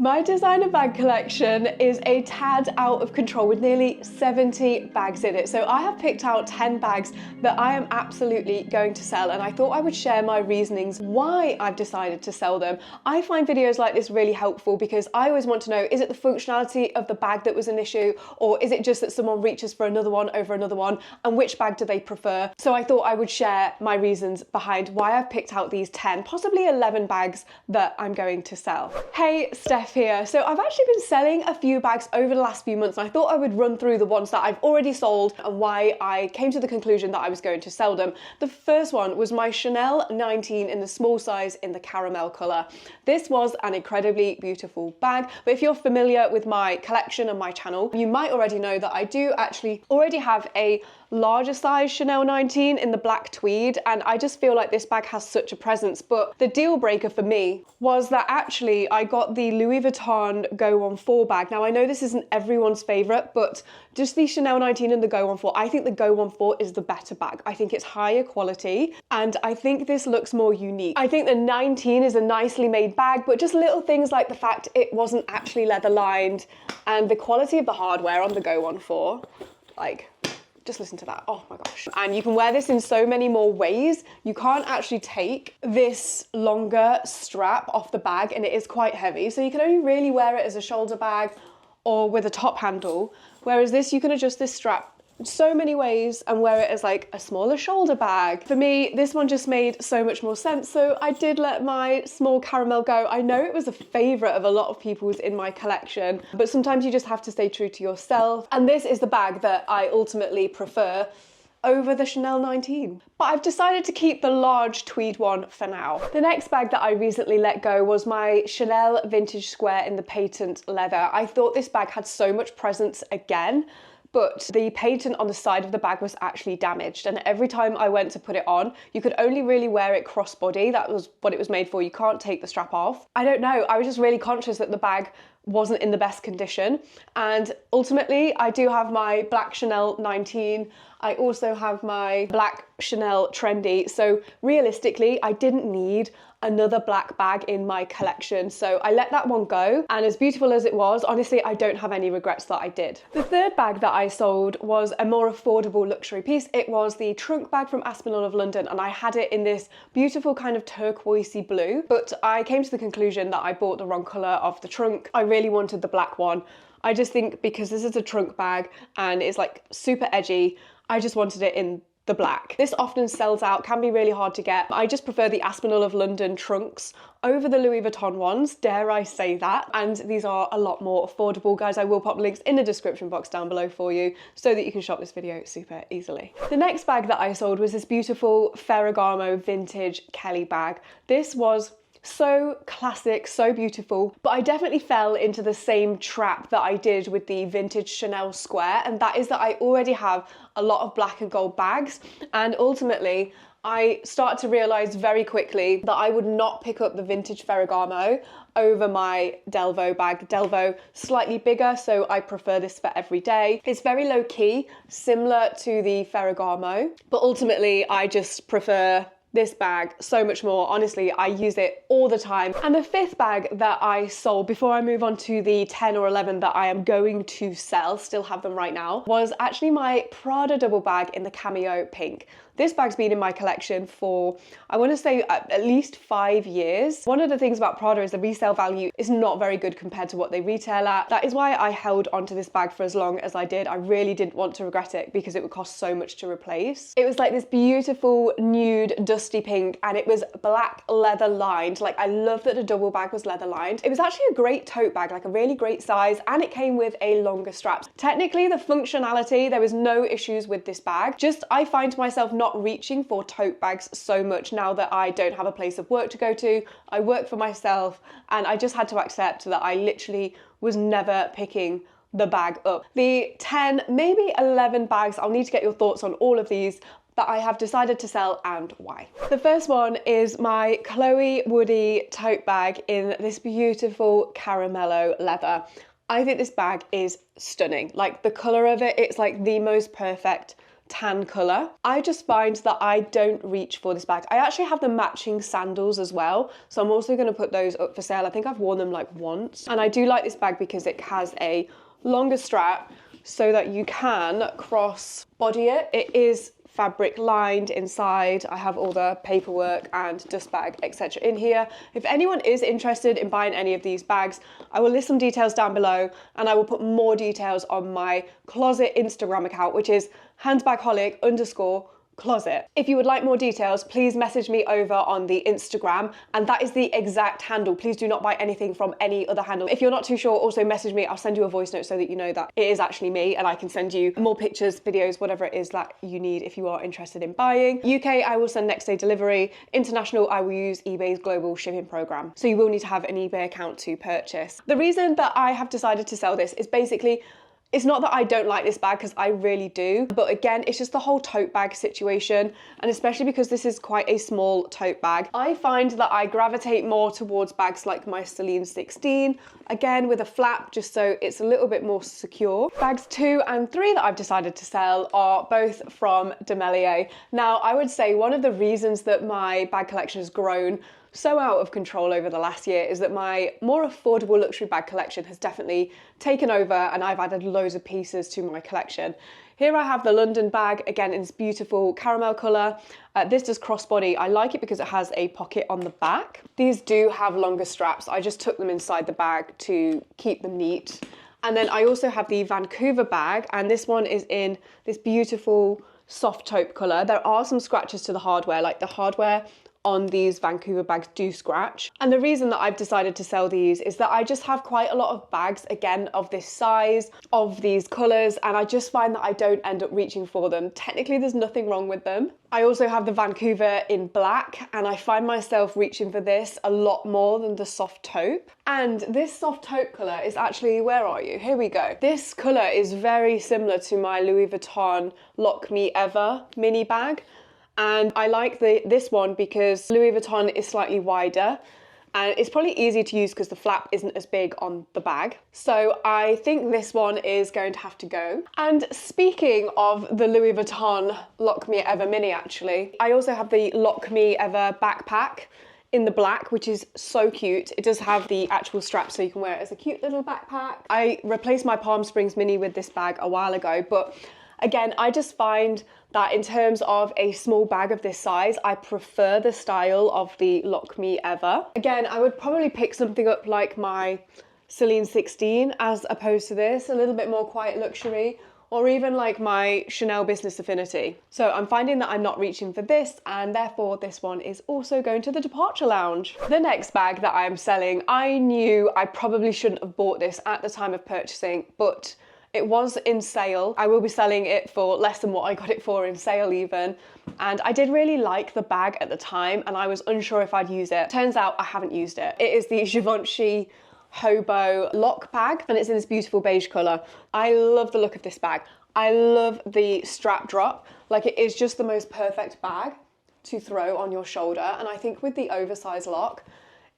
My designer bag collection is a tad out of control with nearly 70 bags in it. So I have picked out 10 bags that I am absolutely going to sell, and I thought I would share my reasonings why I've decided to sell them. I find videos like this really helpful because I always want to know, is it the functionality of the bag that was an issue, or is it just that someone reaches for another one over another one, and which bag do they prefer? So I thought I would share my reasons behind why I've picked out these 10, possibly 11 bags that I'm going to sell. Hey, Steph here. So I've actually been selling a few bags over the last few months, and I thought I would run through the ones that I've already sold and why I came to the conclusion that I was going to sell them. The first one was my Chanel 19 in the small size in the caramel colour. This was an incredibly beautiful bag, but if you're familiar with my collection and my channel, you might already know that I do actually already have a larger size Chanel 19 in the black tweed, and I just feel like this bag has such a presence. But the deal breaker for me was that actually I got the Louis Vuitton Go On 4 bag. Now I know this isn't everyone's favourite, but just the Chanel 19 and the Go On 4, I think the Go On 4 is the better bag. I think it's higher quality and I think this looks more unique. I think the 19 is a nicely made bag, but just little things like the fact it wasn't actually leather lined and the quality of the hardware on the Go On 4, like, just listen to that, oh my gosh. And you can wear this in so many more ways. You can't actually take this longer strap off the bag, and it is quite heavy, so you can only really wear it as a shoulder bag or with a top handle, whereas this, you can adjust this strap so many ways and wear it as like a smaller shoulder bag. For me, this one just made so much more sense, so I did let my small caramel go. I know it was a favourite of a lot of people's in my collection, but sometimes you just have to stay true to yourself, and this is the bag that I ultimately prefer over the Chanel 19. But I've decided to keep the large tweed one for now. The next bag that I recently let go was my Chanel Vintage Square in the patent leather. I thought this bag had so much presence again, but the patent on the side of the bag was actually damaged, and every time I went to put it on, you could only really wear it crossbody. That was what it was made for. You can't take the strap off. I don't know, I was just really conscious that the bag wasn't in the best condition, and ultimately I do have my black Chanel 19. I also have my black Chanel Trendy, so realistically I didn't need another black bag in my collection, so I let that one go, and as beautiful as it was, honestly I don't have any regrets that I did. The third bag that I sold was a more affordable luxury piece. It was the trunk bag from Aspinall of London, and I had it in this beautiful kind of turquoisey blue, but I came to the conclusion that I bought the wrong colour of the trunk. I really wanted the black one. I just think because this is a trunk bag and it's like super edgy, I just wanted it in the black. This often sells out, can be really hard to get. I just prefer the Aspinall of London trunks over the Louis Vuitton ones, dare I say that, and these are a lot more affordable. Guys, I will pop links in the description box down below for you so that you can shop this video super easily. The next bag that I sold was this beautiful Ferragamo vintage Kelly bag. This was so classic, so beautiful, but I definitely fell into the same trap that I did with the vintage Chanel Square, and that is that I already have a lot of black and gold bags, and ultimately I started to realise very quickly that I would not pick up the vintage Ferragamo over my Delvaux bag. Delvaux slightly bigger, so I prefer this for every day. It's very low key, similar to the Ferragamo, but ultimately I just prefer this bag so much more. Honestly, I use it all the time. And the fifth bag that I sold, before I move on to the 10 or 11 that I am going to sell, still have them right now, was actually my Prada double bag in the cameo pink. This bag's been in my collection for, I want to say, at least 5 years. One of the things about Prada is the resale value is not very good compared to what they retail at. That is why I held onto this bag for as long as I did. I really didn't want to regret it because it would cost so much to replace. It was like this beautiful nude dusty pink, and it was black leather lined. Like, I love that the double bag was leather lined. It was actually a great tote bag, like a really great size, and it came with a longer strap. Technically, the functionality, there was no issues with this bag. Just, I find myself not reaching for tote bags so much now that I don't have a place of work to go to. I work for myself, and I just had to accept that I literally was never picking the bag up. The 10, maybe 11 bags, I'll need to get your thoughts on all of these, that I have decided to sell and why. The first one is my Chloe Woody tote bag in this beautiful caramello leather. I think this bag is stunning. Like, the colour of it, it's like the most perfect tan colour. I just find that I don't reach for this bag. I actually have the matching sandals as well, so I'm also going to put those up for sale. I think I've worn them like once. And I do like this bag because it has a longer strap so that you can cross body it. It is fabric lined inside. I have all the paperwork and dust bag, etc. in here. If anyone is interested in buying any of these bags, I will list some details down below, and I will put more details on my closet Instagram account, which is handbagholic_closet. If you would like more details, please message me over on the Instagram, and that is the exact handle. Please do not buy anything from any other handle. If you're not too sure, also message me. I'll send you a voice note so that you know that it is actually me, and I can send you more pictures, videos, whatever it is that you need if you are interested in buying. UK, I will send next day delivery. International, I will use eBay's global shipping program. So you will need to have an eBay account to purchase. The reason that I have decided to sell this is basically, it's not that I don't like this bag, because I really do, but again, it's just the whole tote bag situation, and especially because this is quite a small tote bag. I find that I gravitate more towards bags like my Celine 16, again with a flap, just so it's a little bit more secure. Bags 2 and 3 that I've decided to sell are both from Demellier. Now, I would say one of the reasons that my bag collection has grown so out of control over the last year is that my more affordable luxury bag collection has definitely taken over, and I've added loads of pieces to my collection. Here I have the London bag, again in this beautiful caramel colour. This does crossbody. I like it because it has a pocket on the back. These do have longer straps. I just tuck them inside the bag to keep them neat. And then I also have the Vancouver bag, and this one is in this beautiful soft taupe colour. There are some scratches to the hardware, like the hardware on these Vancouver bags do scratch. And the reason that I've decided to sell these is that I just have quite a lot of bags, again, of this size, of these colours, and I just find that I don't end up reaching for them. Technically, there's nothing wrong with them. I also have the Vancouver in black, and I find myself reaching for this a lot more than the soft taupe. And this soft taupe colour is actually, where are you? Here we go. This colour is very similar to my Louis Vuitton Lock Me Ever mini bag. And I like this one because Louis Vuitton is slightly wider, and it's probably easier to use because the flap isn't as big on the bag. So I think this one is going to have to go. And speaking of the Louis Vuitton Lock Me Ever mini, actually, I also have the Lock Me Ever backpack in the black, which is so cute. It does have the actual strap so you can wear it as a cute little backpack. I replaced my Palm Springs mini with this bag a while ago, but again, I just find that in terms of a small bag of this size, I prefer the style of the Lock Me Ever. Again, I would probably pick something up like my Celine 16 as opposed to this, a little bit more quiet luxury, or even like my Chanel Business Affinity. So I'm finding that I'm not reaching for this, and therefore this one is also going to the departure lounge. The next bag that I'm selling, I knew I probably shouldn't have bought this at the time of purchasing, but it was in sale. I will be selling it for less than what I got it for in sale even. And I did really like the bag at the time, and I was unsure if I'd use it. Turns out I haven't used it. It is the Givenchy Hobo lock bag, and it's in this beautiful beige colour. I love the look of this bag. I love the strap drop. Like, it is just the most perfect bag to throw on your shoulder. And I think with the oversized lock,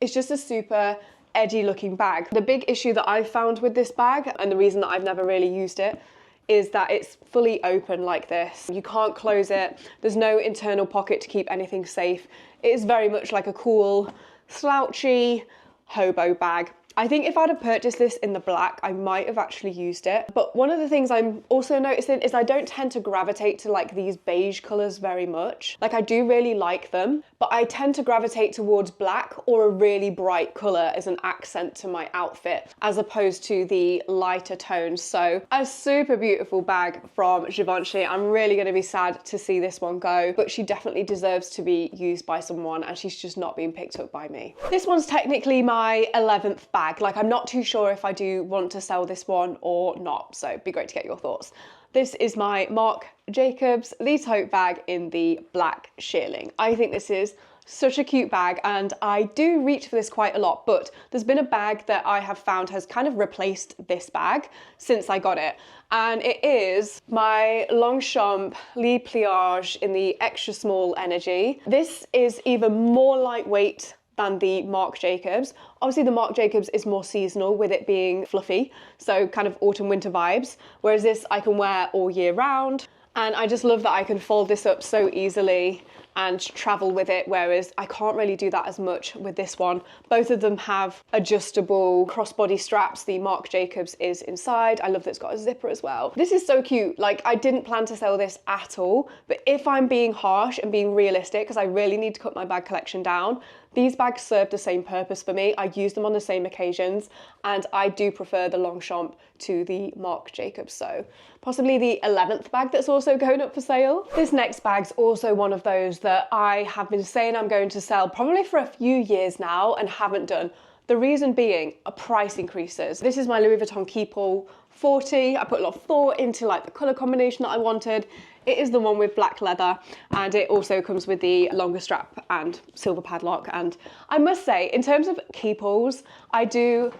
it's just a super edgy looking bag. The big issue that I've found with this bag, and the reason that I've never really used it, is that it's fully open like this. You can't close it. There's no internal pocket to keep anything safe. It is very much like a cool, slouchy hobo bag. I think if I'd have purchased this in the black, I might have actually used it. But one of the things I'm also noticing is I don't tend to gravitate to like these beige colours very much. Like, I do really like them, but I tend to gravitate towards black or a really bright colour as an accent to my outfit, as opposed to the lighter tones. So a super beautiful bag from Givenchy. I'm really going to be sad to see this one go, but she definitely deserves to be used by someone, and she's just not being picked up by me. This one's technically my 11th bag. Like, I'm not too sure if I do want to sell this one or not, so it'd be great to get your thoughts. This is my Marc Jacobs Lee tote bag in the black shearling. I think this is such a cute bag, and I do reach for this quite a lot, but there's been a bag that I have found has kind of replaced this bag since I got it, and it is my Longchamp Lee Pliage in the extra small energy. This is even more lightweight than the Marc Jacobs. Obviously the Marc Jacobs is more seasonal, with it being fluffy, so kind of autumn winter vibes, whereas this I can wear all year round. And I just love that I can fold this up so easily and travel with it, whereas I can't really do that as much with this one. Both of them have adjustable crossbody straps. The Marc Jacobs is inside. I love that it's got a zipper as well. This is so cute. Like, I didn't plan to sell this at all, but if I'm being harsh and being realistic, because I really need to cut my bag collection down, these bags serve the same purpose for me. I use them on the same occasions, and I do prefer the Longchamp to the Marc Jacobs. So possibly the 11th bag that's also going up for sale. This next bag's also one of those that I have been saying I'm going to sell probably for a few years now and haven't done. The reason being are price increases. This is my Louis Vuitton Keepall 40. I put a lot of thought into like the color combination that I wanted. It is the one with black leather, and it also comes with the longer strap and silver padlock. And I must say, in terms of Keepalls, I do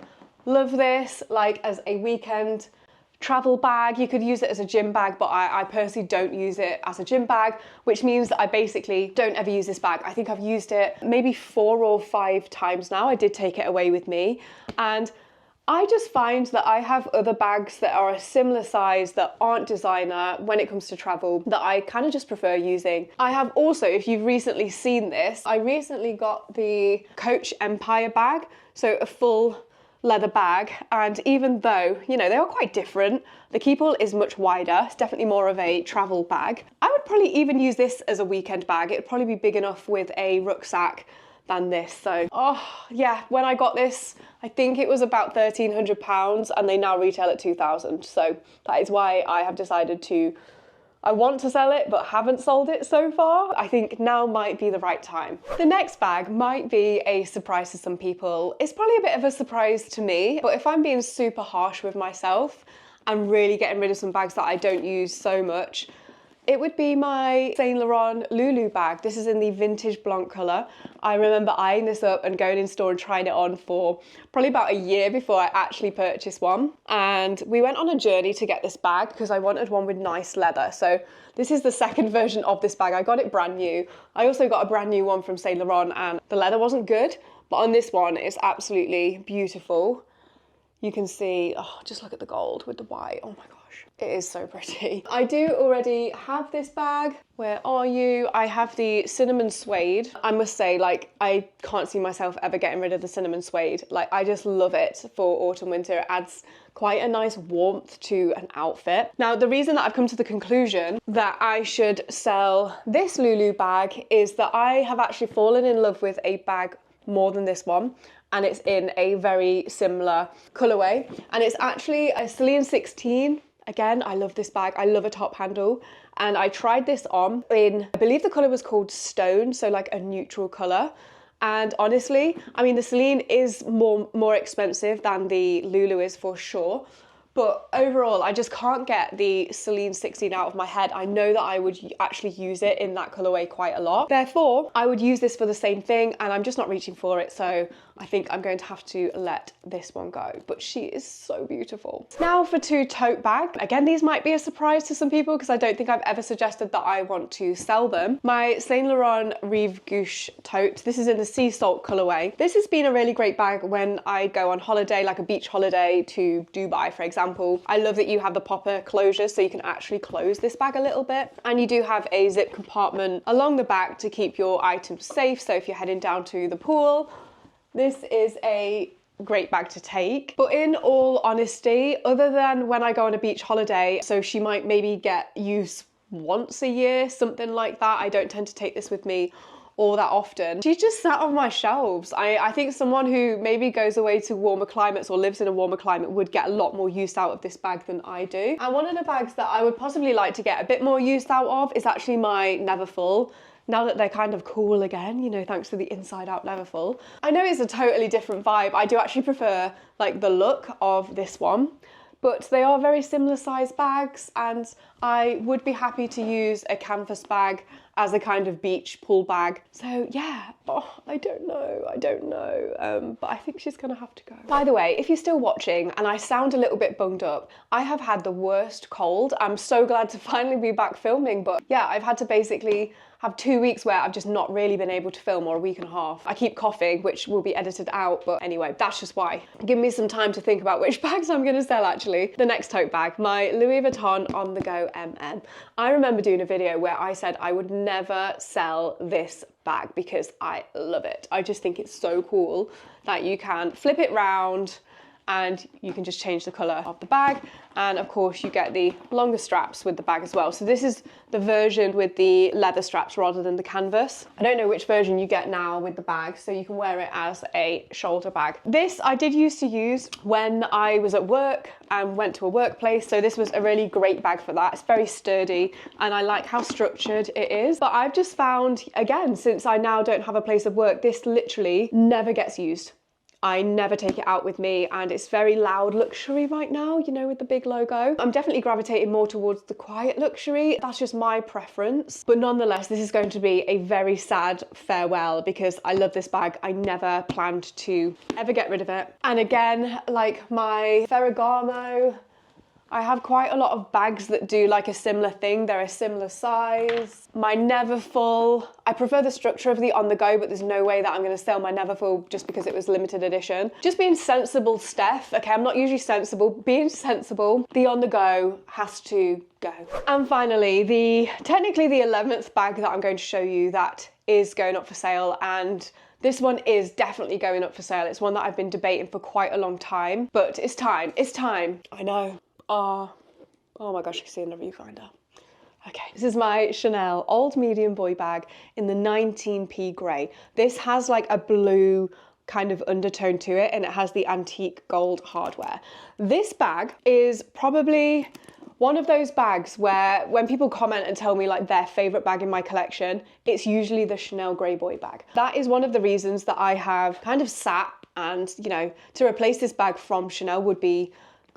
love this like as a weekend travel bag. You could use it as a gym bag, but I personally don't use it as a gym bag, which means that I basically don't ever use this bag. I think I've used it maybe 4 or 5 times now. I did take it away with me, and I just find that I have other bags that are a similar size that aren't designer when it comes to travel that I kind of just prefer using. I have also, if you've recently seen this, I recently got the Coach Empire bag, so a full leather bag, and even though, you know, they are quite different, the Keepall is much wider. It's definitely more of a travel bag. I would probably even use this as a weekend bag. It would probably be big enough with a rucksack than this. So, oh yeah, when I got this, I think it was about £1,300, and they now retail at 2,000. So that is why I have decided to, I want to sell it, but haven't sold it so far. I think now might be the right time. The next bag might be a surprise to some people. It's probably a bit of a surprise to me, but if I'm being super harsh with myself and really getting rid of some bags that I don't use so much, it would be my Saint Laurent Lulu bag. This is in the vintage blonde colour. I remember eyeing this up and going in store and trying it on for probably about a year before I actually purchased one. And we went on a journey to get this bag because I wanted one with nice leather. So this is the second version of this bag. I got it brand new. I also got a brand new one from Saint Laurent, and the leather wasn't good, but on this one it's absolutely beautiful. You can see, oh, just look at the gold with the white. Oh my gosh, it is so pretty. I do already have this bag. Where are you? I have the cinnamon suede. I must say, like, I can't see myself ever getting rid of the cinnamon suede. Like, I just love it for autumn, winter. It adds quite a nice warmth to an outfit. Now, the reason that I've come to the conclusion that I should sell this Lulu bag is that I have actually fallen in love with a bag more than this one, and it's in a very similar colorway, and it's actually a Celine 16. Again, I love this bag. I love a top handle, and I tried this on in, I believe the color was called Stone, so like a neutral color. And honestly, I mean, the Celine is more expensive than the Lulu is for sure. But overall, I just can't get the Celine 16 out of my head. I know that I would actually use it in that colorway quite a lot. Therefore, I would use this for the same thing, and I'm just not reaching for it. So I think I'm going to have to let this one go. But she is so beautiful. Now for 2 tote bags. Again, these might be a surprise to some people because I don't think I've ever suggested that I want to sell them. My Saint Laurent Rive Gauche tote. This is in the sea salt colorway. This has been a really great bag when I go on holiday, like a beach holiday to Dubai, for example. I love that you have the popper closure, so you can actually close this bag a little bit. And you do have a zip compartment along the back to keep your items safe. So if you're heading down to the pool, this is a great bag to take. But in all honesty, other than when I go on a beach holiday, so she might maybe get use once a year, something like that. I don't tend to take this with me all that often. She's just sat on my shelves. I think someone who maybe goes away to warmer climates or lives in a warmer climate would get a lot more use out of this bag than I do. And one of the bags that I would possibly like to get a bit more use out of is actually my Neverfull. Now that they're kind of cool again, you know, thanks to the inside out Neverfull. I know it's a totally different vibe. I do actually prefer like the look of this one, but they are very similar size bags, and I would be happy to use a canvas bag as a kind of beach pool bag. So yeah, oh, I don't know, but I think she's gonna have to go. By the way, if you're still watching and I sound a little bit bunged up, I have had the worst cold. I'm so glad to finally be back filming, but yeah, I've had to basically have 2 weeks where I've just not really been able to film, or a week and a half. I keep coughing, which will be edited out, but anyway, that's just why. Give me some time to think about which bags I'm gonna sell actually. The next tote bag, my Louis Vuitton On The Go MM. I remember doing a video where I said I would never sell this bag because I love it. I just think it's so cool that you can flip it round and you can just change the colour of the bag, and of course you get the longer straps with the bag as well. So this is the version with the leather straps rather than the canvas. I don't know which version you get now with the bag, so you can wear it as a shoulder bag. This I did used to use when I was at work and went to a workplace, so this was a really great bag for that. It's very sturdy and I like how structured it is. But I've just found, again, since I now don't have a place of work, this literally never gets used. I never take it out with me, and it's very loud luxury right now, you know, with the big logo. I'm definitely gravitating more towards the quiet luxury. That's just my preference. But nonetheless, this is going to be a very sad farewell because I love this bag. I never planned to ever get rid of it. And again, like my Ferragamo, I have quite a lot of bags that do like a similar thing. They're a similar size. My Neverfull, I prefer the structure of the On The Go, but there's no way that I'm gonna sell my Neverfull just because it was limited edition. Just being sensible, Steph. Okay, I'm not usually sensible. Being sensible, the On The Go has to go. And finally, technically the 11th bag that I'm going to show you that is going up for sale, and this one is definitely going up for sale. It's one that I've been debating for quite a long time, but it's time. It's time. I know. Oh my gosh, I can see in the viewfinder. Okay, this is my Chanel Old Medium Boy bag in the 19p grey. This has like a blue kind of undertone to it, and it has the antique gold hardware. This bag is probably one of those bags where when people comment and tell me like their favourite bag in my collection, it's usually the Chanel Grey Boy bag. That is one of the reasons that I have kind of sat, and you know, to replace this bag from Chanel would be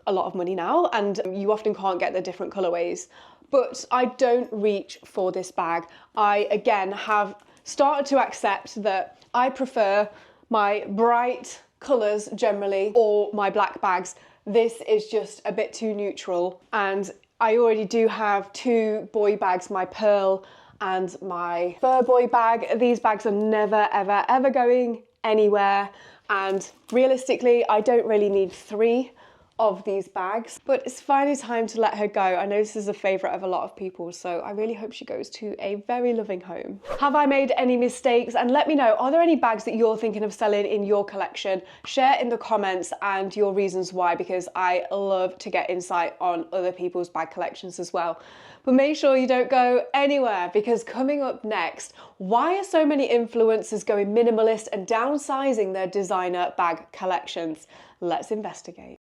a lot of money now, and you often can't get the different colorways. But I don't reach for this bag. I, again, have started to accept that I prefer my bright colors generally, or my black bags. This is just a bit too neutral, and I already do have 2 boy bags, my Pearl and my Fur Boy bag. These bags are never, ever, ever going anywhere, and realistically, I don't really need 3 of these bags, but it's finally time to let her go. I know this is a favorite of a lot of people, so I really hope she goes to a very loving home. Have I made any mistakes? And let me know, are there any bags that you're thinking of selling in your collection? Share in the comments and your reasons why, because I love to get insight on other people's bag collections as well. But make sure you don't go anywhere, because coming up next, why are so many influencers going minimalist and downsizing their designer bag collections? Let's investigate.